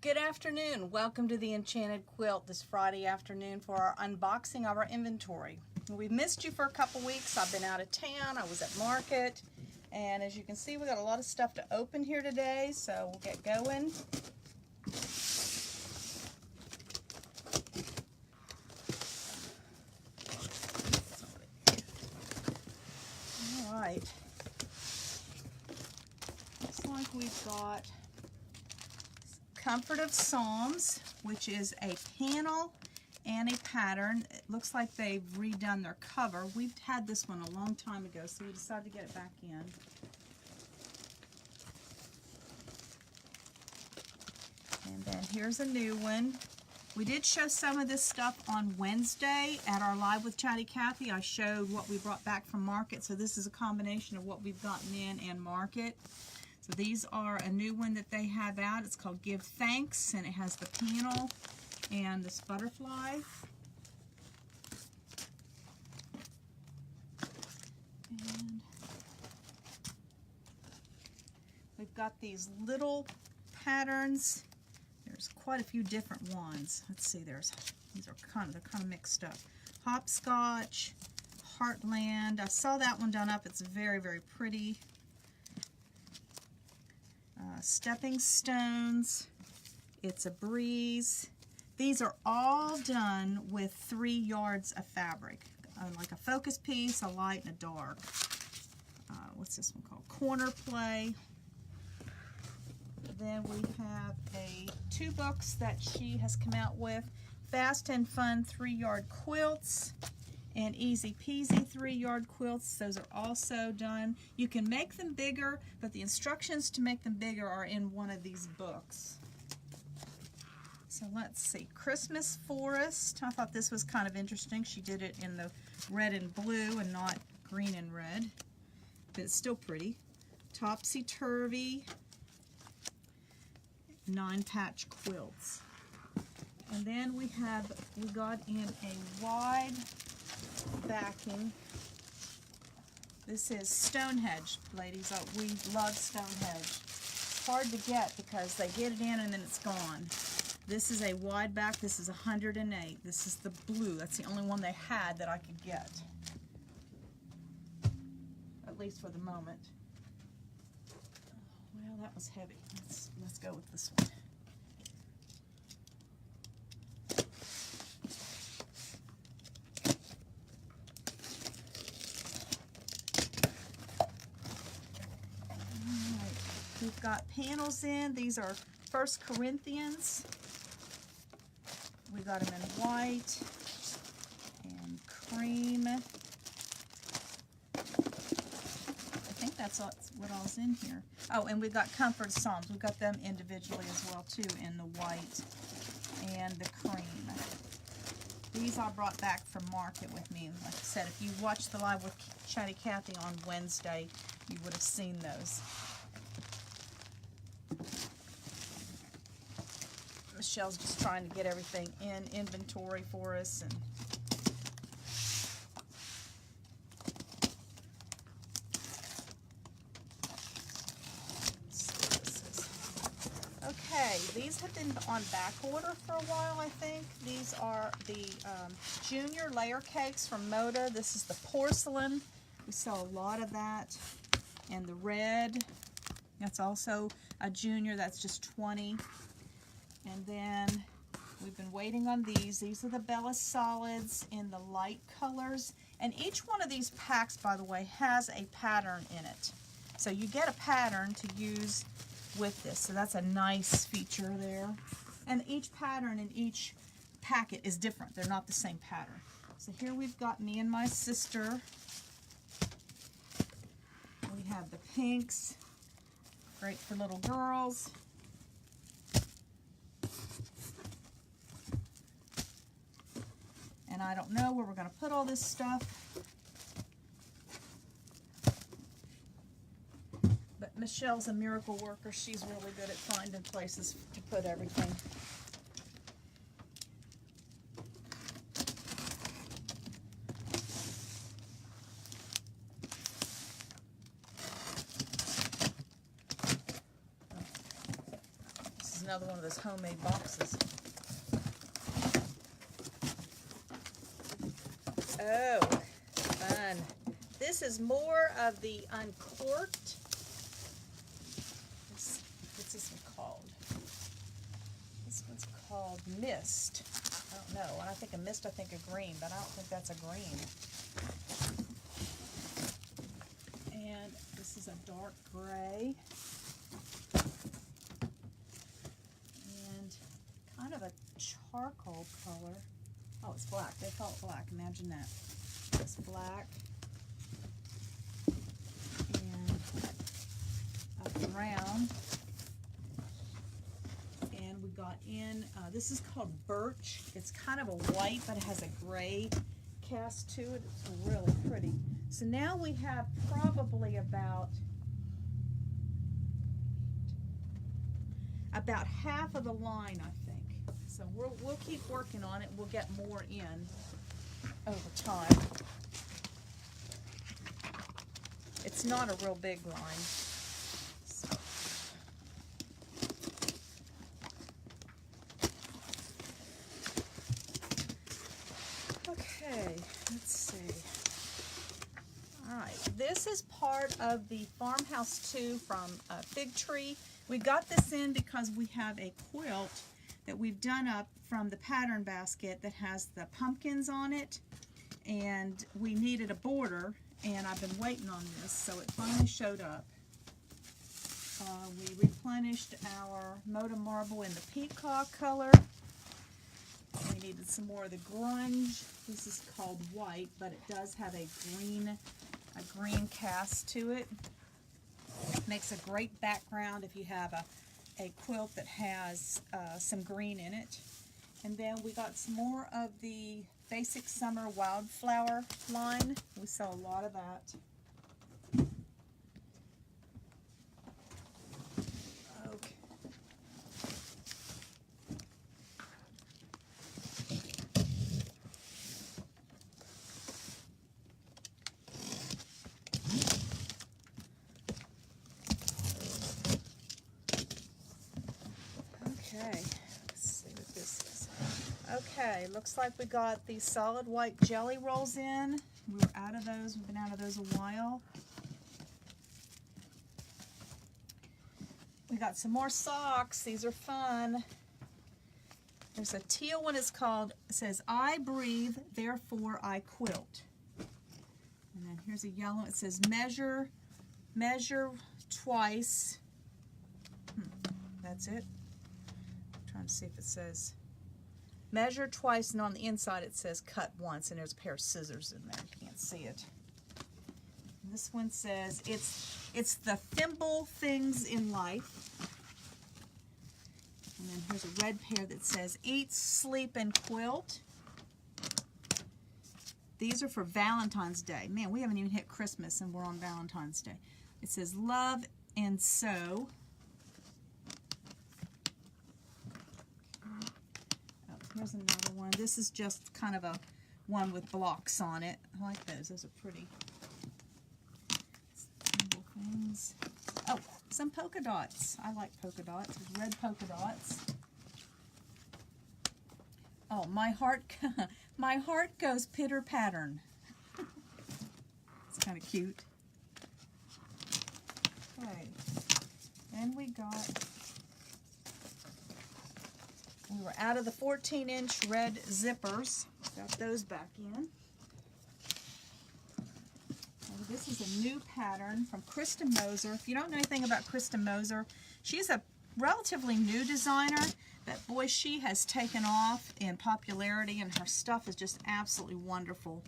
Good afternoon. Welcome to the Enchanted Quilt this Friday afternoon for our unboxing of our inventory. We've missed you for a couple weeks. I've been out of town. I was at market. And as you can see, we got a lot of stuff to open here today, so we'll get going. All right. Looks like we've got Comfort of Psalms, which is a panel and a pattern. It looks like they've redone their cover. We've had this one a long time ago, so we decided to get it back in. And then here's a new one. We did show some of this stuff on Wednesday at our Live with Chatty Cathy. I showed what we brought back from market, so this is a combination of what we've gotten in and market. So these are a new one that they have out. It's called Give Thanks, and it has the panel and this butterfly. And we've got these little patterns. There's quite a few different ones. Let's see, they're kind of mixed up. Hopscotch, Heartland. I saw that one done up. It's very, very pretty. Stepping Stones, It's a Breeze. These are all done with 3 yards of fabric, like a focus piece, a light, and a dark. What's this one called? Corner Play. Then we have 2 books that she has come out with, Fast and Fun 3-yard quilts and Easy Peasy 3-yard quilts. Those are also done. You can make them bigger, but the instructions to make them bigger are in one of these books. So let's see, Christmas Forest. I thought this was kind of interesting. She did it in the red and blue and not green and red, but it's still pretty. Topsy Turvy 9-patch quilts. And then we got in a wide backing. This is Stonehenge, ladies. We love Stonehenge. It's hard to get because they get it in and then it's gone. This is a wide back. This is 108. This is the blue. That's the only one they had that I could get, at least for the moment. Well, that was heavy. Let's go with this one. Alright, we've got panels in. These are 1 Corinthians. We got them in white and cream. I think that's what all's in here. Oh, and we've got Comfort of Psalms. We've got them individually as well, too, in the white and the cream. These I brought back from market with me. Like I said, if you watched the Live with Chatty Cathy on Wednesday, you would have seen those. Michelle's just trying to get everything in inventory for us. And okay, these have been on back order for a while, I think. These are the junior layer cakes from Moda. This is the porcelain. We sell a lot of that. And the red, that's also a junior. That's just 20. And then we've been waiting on these. These are the Bella Solids in the light colors. And each one of these packs, by the way, has a pattern in it. So you get a pattern to use with this. So that's a nice feature there. And each pattern in each packet is different. They're not the same pattern. So here we've got Me and My Sister. We have the pinks. Great for little girls. And I don't know where we're going to put all this stuff. But Michelle's a miracle worker. She's really good at finding places to put everything. another one of those homemade boxes. Oh, fun. This is more of the uncorked. What's this one called? This one's called Mist. I don't know. When I think of mist, I think of green, but I don't think that's a green. And this is a dark gray. And kind of a charcoal color. Oh, it's black. They call it black. Imagine that. It's black. And a brown. And we got in, this is called Birch. It's kind of a white, but it has a gray cast to it. It's really pretty. So now we have probably about half of the line, I think. So we'll keep working on it. We'll get more in over time. It's not a real big line. So. Okay, let's see. All right, this is part of the Farmhouse 2 from Fig Tree. We got this in because we have a quilt that we've done up from the pattern basket that has the pumpkins on it, and we needed a border, and I've been waiting on this, so it finally showed up. We replenished our Moda marble in the peacock color. We needed some more of the grunge. This is called white, but it does have a green cast to it. Makes a great background if you have a quilt that has some green in it. And then we got some more of the Basic Summer Wildflower line. We sell a lot of that. Okay. Okay, let's see what this is. Okay, looks like we got these solid white jelly rolls in. We were out of those. We've been out of those a while. We got some more socks. These are fun. There's a teal one. It's called, it says, I breathe, therefore I quilt. And then here's a yellow. It says, measure twice. That's it. I'm trying to see if it says measure twice, and on the inside it says cut once, and there's a pair of scissors in there. You can't see it. And this one says it's the thimble things in life. And then here's a red pair that says eat, sleep, and quilt. These are for Valentine's Day. Man, we haven't even hit Christmas and we're on Valentine's Day. It says love and sew. Oh, here's another one. This is just kind of a one with blocks on it. I like those. Those are pretty. Simple things. Oh, some polka dots. I like polka dots. There's red polka dots. Oh, my heart goes pitter pattern. It's kind of cute. Okay, then we were out of the 14-inch red zippers. Got those back in. And this is a new pattern from Krista Moser. If you don't know anything about Krista Moser, she's a relatively new designer, but boy, she has taken off in popularity, and her stuff is just absolutely wonderful.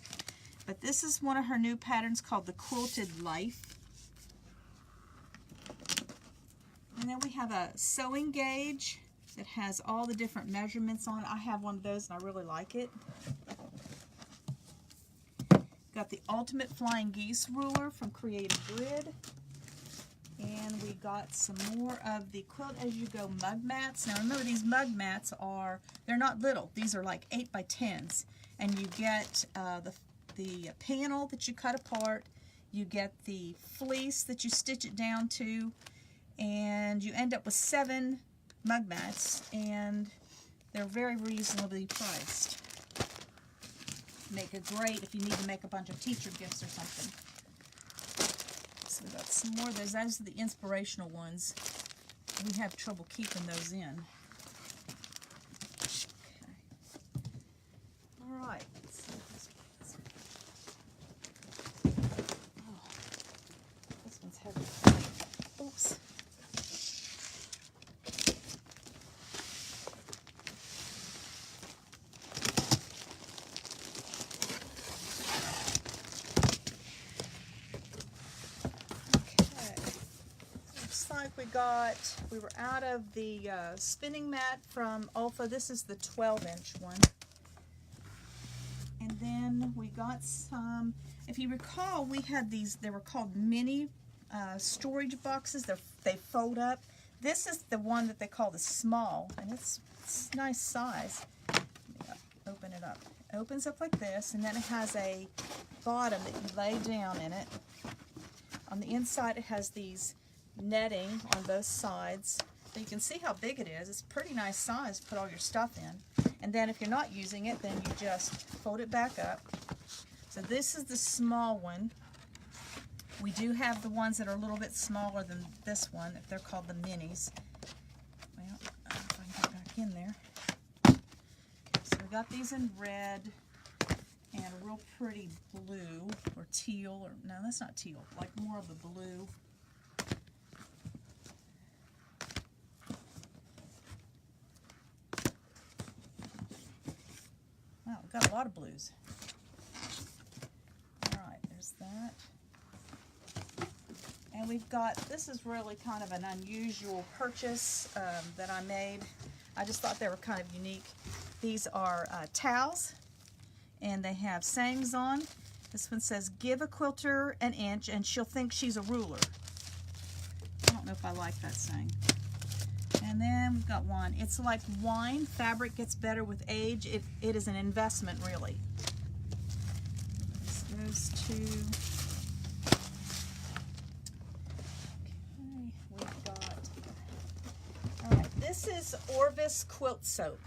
But this is one of her new patterns called the Quilted Life. And then we have a sewing gauge that has all the different measurements on it. I have one of those and I really like it. Got the Ultimate Flying Geese ruler from Creative Grid. And we got some more of the Quilt As You Go mug mats. Now remember, these mug mats they're not little. These are like 8 by 10s. And you get the panel that you cut apart. You get the fleece that you stitch it down to. And you end up with 7 mug mats, and they're very reasonably priced. Make it great if you need to make a bunch of teacher gifts or something. So we've got some more of those. Those are the inspirational ones. We have trouble keeping those in. Okay. All right. Oh, this one's heavy. Oops. We were out of the spinning mat from Olfa. This is the 12-inch one. And then we got some, if you recall, we had these, they were called mini storage boxes. They fold up. This is the one that they call the small, and it's nice size. Let me open it up. It opens up like this, and then it has a bottom that you lay down in it. On the inside it has these netting on both sides. So you can see how big it is. It's a pretty nice size to put all your stuff in. And then if you're not using it, then you just fold it back up. So this is the small one. We do have the ones that are a little bit smaller than this one. They're called the minis. Well, if I can get back in there. Okay, so we got these in red and a real pretty blue or teal, or no, that's not teal, like more of the blue. Wow, we've got a lot of blues. Alright, there's that. And we've got, this is really kind of an unusual purchase that I made. I just thought they were kind of unique. These are towels, and they have sayings on. This one says, "Give a quilter an inch and she'll think she's a ruler." I don't know if I like that saying. And then we've got one. "It's like wine, fabric gets better with age. It is an investment, really." Those two. Okay, we've got, all right, this is Orvis quilt soap.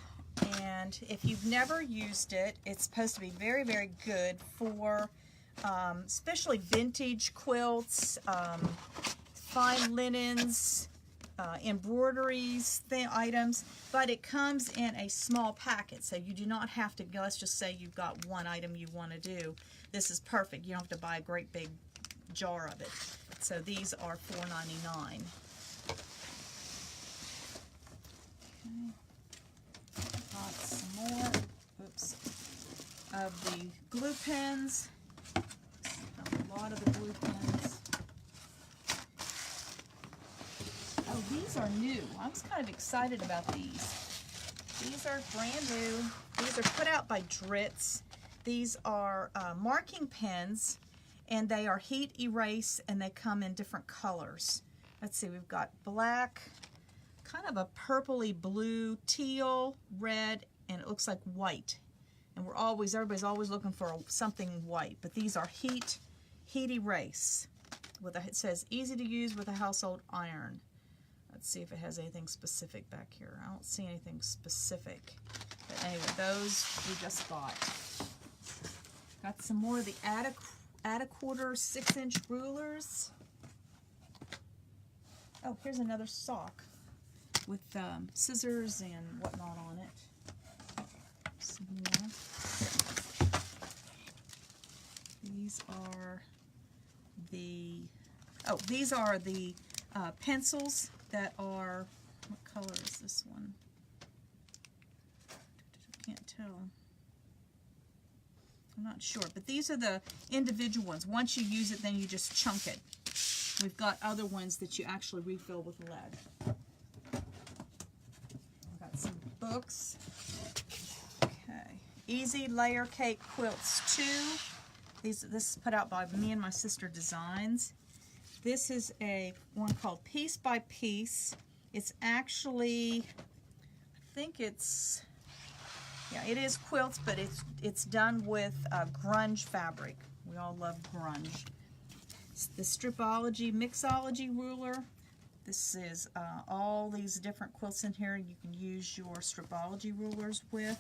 And if you've never used it, it's supposed to be very, very good for especially vintage quilts, fine linens, embroideries, items, but it comes in a small packet, so you do not have to, let's just say you've got one item you want to do. This is perfect. You don't have to buy a great big jar of it. So these are $4.99. Okay. Got some more, oops, of the glue pens. A lot of the glue pens. Oh, these are new. I was kind of excited about these. These are brand new. These are put out by Dritz. These are marking pens, and they are heat erase, and they come in different colors. Let's see, we've got black, kind of a purpley blue, teal, red, and it looks like white. And everybody's always looking for something white, but these are heat erase. It says easy to use with a household iron. Let's see if it has anything specific back here. I don't see anything specific. But anyway, those we just got. Got some more of the add a quarter 6-inch rulers. Oh, here's another sock with scissors and whatnot on it. Some more. These are the pencils that are, what color is this one? Can't tell. I'm not sure, but these are the individual ones. Once you use it, then you just chunk it. We've got other ones that you actually refill with lead. I've got some books. Okay. Easy Layer Cake Quilts 2. This is put out by me and my sister Designs. This is one called Piece by Piece. It's actually, I think it's, yeah, it is quilts, but it's done with grunge fabric. We all love grunge. It's the Stripology Mixology ruler. This is all these different quilts in here you can use your stripology rulers with.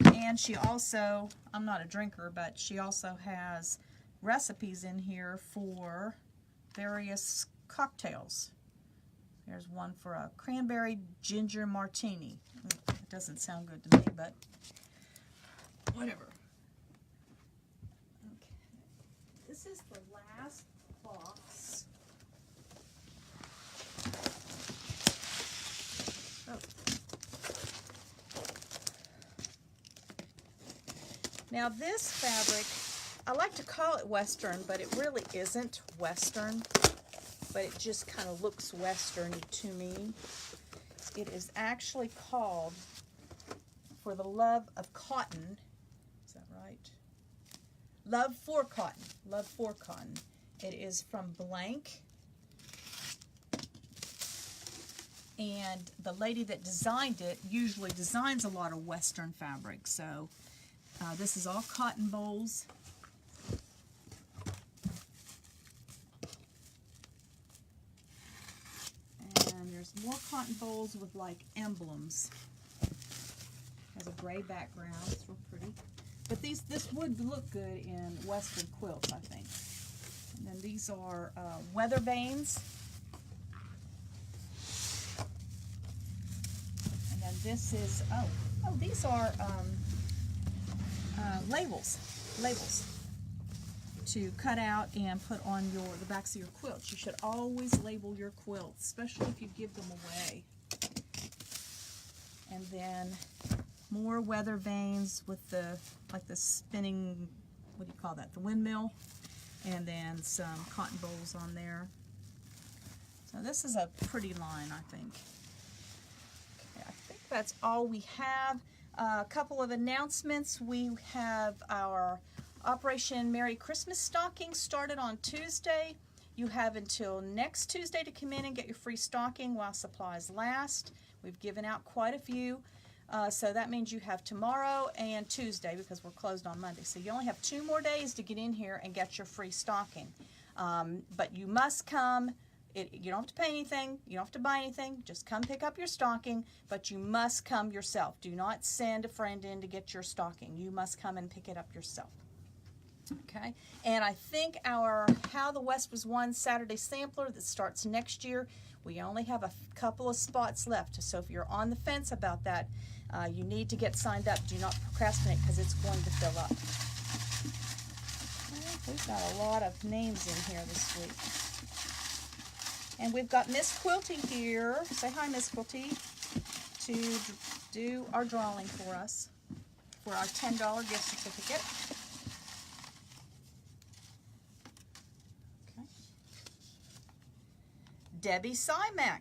And she also, I'm not a drinker, but she also has recipes in here for various cocktails. There's one for a cranberry ginger martini. It doesn't sound good to me, but whatever. Okay. This is the last box. Oh. Now this fabric, I like to call it Western, but it really isn't Western, but it just kind of looks Western-y to me. It is actually called For the Love of Cotton. Is that right? Love for Cotton. Love for Cotton. It is from Blank. And the lady that designed it usually designs a lot of Western fabric. So this is all cotton bowls. And there's more cotton bowls with like emblems. Has a gray background. It's real pretty. But this would look good in Western quilts, I think. And then these are weather vanes. And then this is, oh, these are labels to cut out and put on the backs of your quilts. You should always label your quilts, especially if you give them away. And then more weather vanes with the spinning, what do you call that, the windmill, and then some cotton bowls on there. So this is a pretty line, I think. Okay, I think that's all we have. A couple of announcements. We have our Operation Merry Christmas stocking started on Tuesday. You have until next Tuesday to come in and get your free stocking while supplies last. We've given out quite a few. So that means you have tomorrow and Tuesday because we're closed on Monday. So you only have 2 more days to get in here and get your free stocking. But you must come. You don't have to pay anything. You don't have to buy anything. Just come pick up your stocking, but you must come yourself. Do not send a friend in to get your stocking. You must come and pick it up yourself. Okay, and I think our How the West Was Won Saturday sampler that starts next year, we only have a couple of spots left. So if you're on the fence about that, you need to get signed up. Do not procrastinate because it's going to fill up. Well, we've got a lot of names in here this week. And we've got Miss Quilty here. Say hi, Miss Quilty, to do our drawing for us for our $10 gift certificate. Debbie Simac,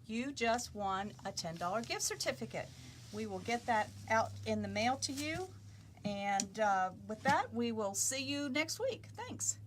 you just won a $10 gift certificate. We will get that out in the mail to you. And with that, we will see you next week. Thanks.